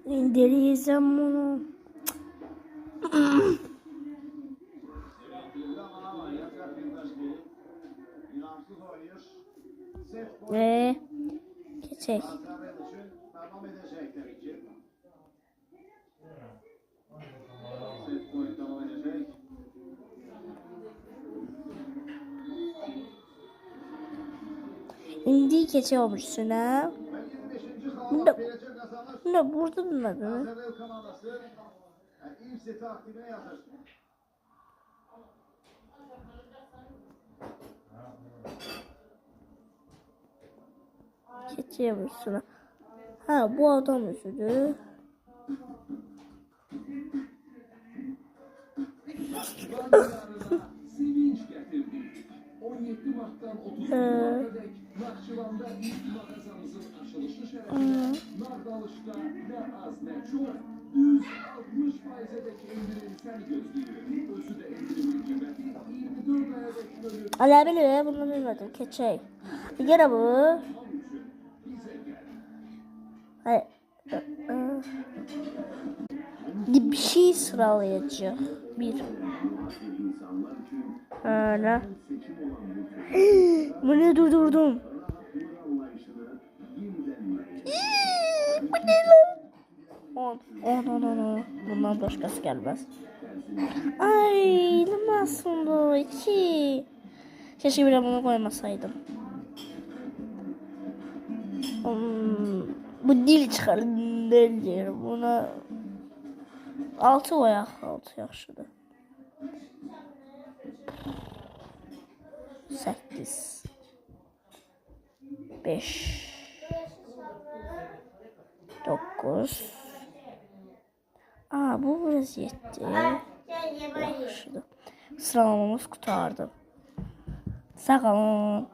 İndireceğim bunu. Ve geçecek. İndi geçiyormuş şuna. Ne burada durmadı. Geçiyormuş şuna. Ha bu adam üzülü. Sevinç getirdik. 17 Mart'tan 30 Mart'a dek Nakçıvan'da ilk mağazamızın açılışı şerefine Nardalış'ta ne az ne çok düz 60%'e dek indirim sen gözlüyor. Özü de indirimin kıymeti 24 aya dek bölüm. Hala biliyor bunu bilmedim. Keçey. Bir kere bu. Hayır. Bir şey sıralayacak. Bir. Öyle. Bu ne durdurdum? Bu ne lan? 10. Bundan başkası gelmez. Ay nasıl oldu? 2. Keşke bir bunu koymasaydım. Bu dil çıkarın diyorum. Buna 6 koyak. 6 yaxşıdır. 8 5 9 bu biraz yetti. Yaxşıdır. Sıralamamız qurtardı. Sağ olun.